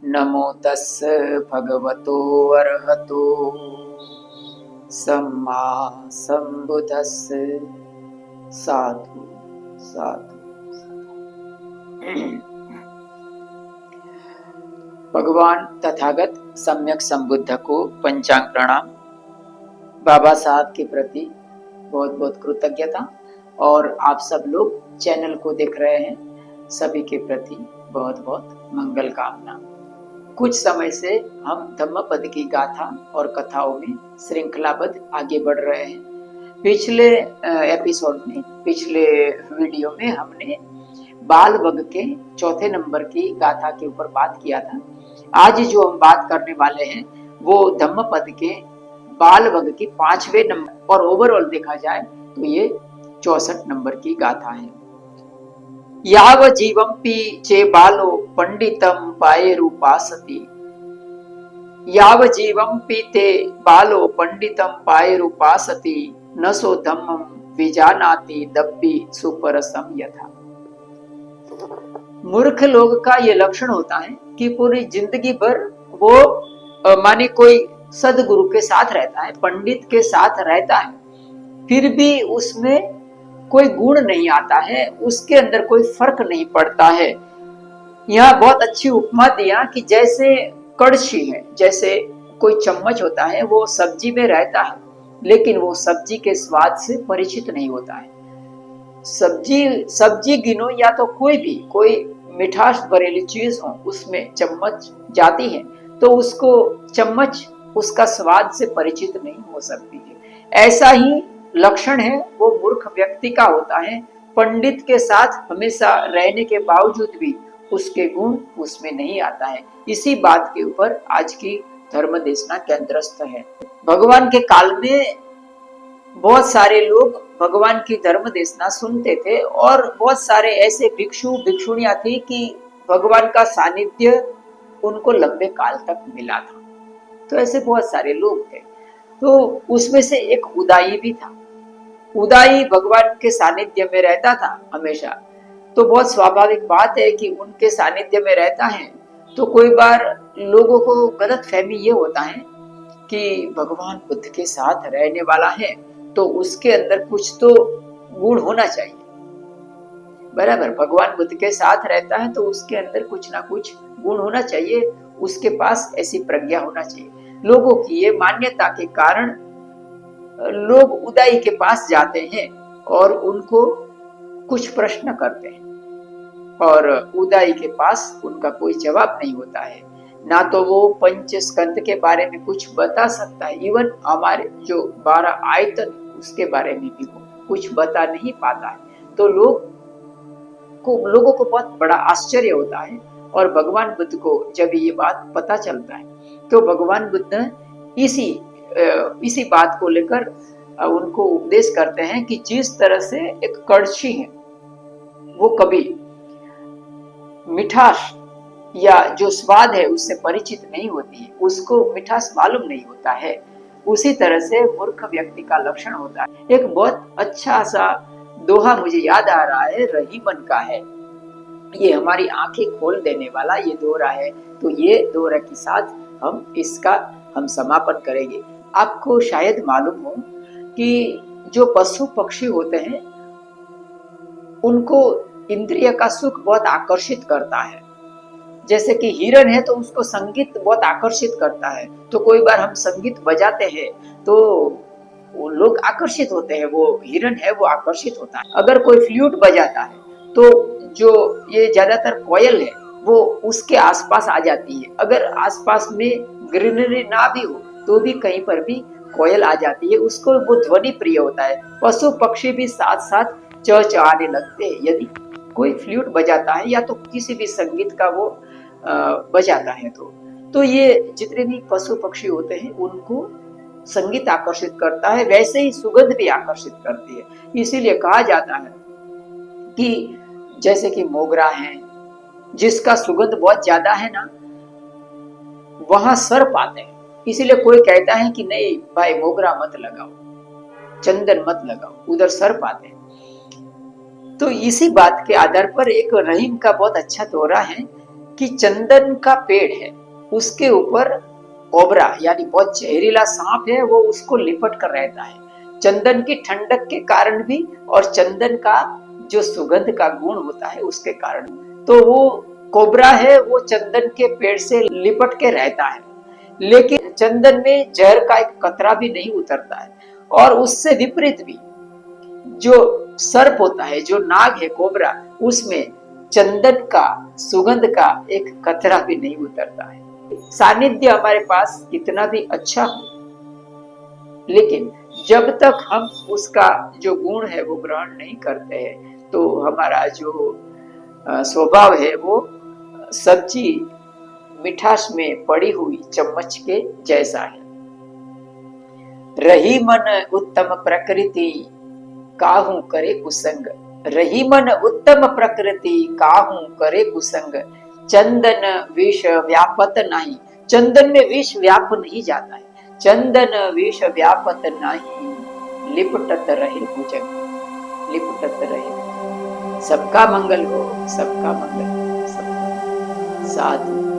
नमो तस् भगवतो अर्हतो सम्मा संबुद्धस्स। साधु साधु। भगवान तथागत सम्यक संबुद्ध को पंचांग प्रणाम। बाबा साहब के प्रति बहुत बहुत कृतज्ञता और आप सब लोग चैनल को देख रहे हैं, सभी के प्रति बहुत बहुत मंगल कामना। कुछ समय से हम धम्मपद की गाथा और कथाओं में श्रृंखलाबद्ध आगे बढ़ रहे हैं। पिछले एपिसोड में, पिछले वीडियो में हमने बाल वग के चौथे नंबर की गाथा के ऊपर बात किया था। आज जो हम बात करने वाले हैं वो धम्मपद के बाल वग की 5वें नंबर और ओवरऑल देखा जाए तो ये 64 नंबर की गाथा है। याव जीवंपि चे बालो पंडितम पायेरुपासति। याव जीवंपि ते बालो पंडितम पायेरुपासति न सो धम्मं विजानाति दब्बि सुपरसम यथा। मूर्ख लोग का ये लक्षण होता है कि पूरी जिंदगी भर वो माने कोई सदगुरु के साथ रहता है, पंडित के साथ रहता है, फिर भी उसमें कोई गुण नहीं आता है, उसके अंदर कोई फर्क नहीं पड़ता है। यहाँ बहुत अच्छी उपमा दिया कि जैसे कड़छी है, जैसे कोई चम्मच होता है, वो सब्जी में रहता है लेकिन वो सब्जी के स्वाद से परिचित नहीं होता है। सब्जी गिनो या तो कोई मिठास भरेली चीज हो, उसमें चम्मच जाती है तो उसको चम्मच उसका स्वाद से परिचित नहीं हो सकती है। ऐसा ही लक्षण है वो मूर्ख व्यक्ति का होता है। पंडित के साथ हमेशा रहने के बावजूद भी उसके गुण उसमें नहीं आता है। इसी बात के ऊपर आज की धर्म देशना केंद्रस्थ है। भगवान के काल में बहुत सारे लोग भगवान की धर्म देशना सुनते थे और बहुत सारे ऐसे भिक्षु भिक्षुणियां थी कि भगवान का सानिध्य उनको लंबे काल तक मिला था। तो ऐसे बहुत सारे लोग थे। तो उसमें से एक उदाई भी था। उदाई भगवान के सानिध्य में रहता था हमेशा। तो बहुत स्वाभाविक बात है कि उनके सानिध्य में रहता है तो कोई बार लोगों को गलत फहमी ये होता है कि भगवान बुद्ध के साथ रहने वाला है तो उसके अंदर कुछ तो गुण होना चाहिए। बराबर, भगवान बुद्ध के साथ रहता है तो उसके अंदर कुछ ना कुछ गुण होना चाहिए, उसके पास ऐसी प्रज्ञा होना चाहिए। लोगों की ये मान्यता के कारण लोग उदाई के पास जाते हैं और उनको कुछ प्रश्न करते हैं और उदाई के पास उनका कोई जवाब नहीं होता है। ना तो वो पंच स्कंद के बारे में कुछ बता सकता है, इवन हमारे जो 12 आयतन उसके बारे में भी कुछ बता नहीं पाता है। तो लोगों को बहुत बड़ा आश्चर्य होता है। और भगवान बुद्ध को जब ये बात पता चलता है तो भगवान बुद्ध इसी बात को लेकर उनको उपदेश करते हैं कि जिस तरह से एक कड़छी है वो कभी मिठास या जो स्वाद है उससे परिचित नहीं होती है, उसको मिठास मालूम नहीं होता है, उसी तरह से मूर्ख व्यक्ति का लक्षण होता है। एक बहुत अच्छा सा दोहा मुझे याद आ रहा है, रहीमन का है। ये हमारी आंखें खोल देने वाला ये दोहरा है। तो ये दोहरा के साथ हम समापन करेंगे। आपको शायद मालूम हो कि जो पशु पक्षी होते हैं उनको इंद्रिय का सुख बहुत आकर्षित करता है। जैसे कि हिरन है तो उसको संगीत बहुत आकर्षित करता है, तो कोई बार हम संगीत बजाते हैं तो वो लोग आकर्षित होते हैं, वो हिरन है वो आकर्षित होता है। अगर कोई फ्लूट बजाता है तो जो ये ज्यादातर कोयल है वो उसके आसपास आ जाती है। अगर आसपास में ग्रीनरी ना भी हो तो भी कहीं पर भी कोयल आ जाती है, उसको वो ध्वनि प्रिय होता है। पशु पक्षी भी साथ साथ चहचहाने लगते हैं यदि कोई फ्लूट बजाता है या तो किसी भी संगीत का वो बजाता है। तो ये जितने भी पशु पक्षी होते हैं उनको संगीत आकर्षित करता है, वैसे ही सुगंध भी आकर्षित करती है। इसीलिए कहा जाता है कि जैसे कि मोगरा है जिसका सुगंध बहुत ज्यादा है ना, वहां सर्प आते हैं। इसीलिए कोई कहता है कि नहीं भाई मोगरा मत लगाओ, चंदन मत लगाओ, उधर सर्प आते हैं। तो इसी बात के आधार पर एक रहीम का बहुत अच्छा दोहरा है कि चंदन का पेड़ है, उसके ऊपर कोबरा यानी बहुत जहरीला सांप है, वो उसको लिपट कर रहता है। चंदन की ठंडक के कारण भी और चंदन का जो सुगंध का गुण होता है उसके कारण, तो वो कोबरा है वो चंदन के पेड़ से लिपट के रहता है, लेकिन चंदन में जहर का एक कतरा भी नहीं उतरता है। और उससे विपरीत भी जो सर्प होता है, जो नाग है कोबरा, उसमें चंदन का सुगंध का एक कतरा भी नहीं उतरता है। सानिध्य हमारे पास कितना भी अच्छा हो, लेकिन जब तक हम उसका जो गुण है वो ग्रहण नहीं करते हैं, तो हमारा जो स्वभाव है वो सब्जी मिठास में पड़ी हुई चम्मच के जैसा है। रही मन उत्तम प्रकृति काहू करे कुसंग, रही मन उत्तम प्रकृति काहू करे कुसंग, चंदन विष व्यापत नहीं, चंदन में विष व्याप नहीं जाता है, चंदन विष व्यापत नहीं, लिपटत रहे भुजंग, लिपटत रहे। सबका मंगल हो, सबका मंगल हो, सबका साधु।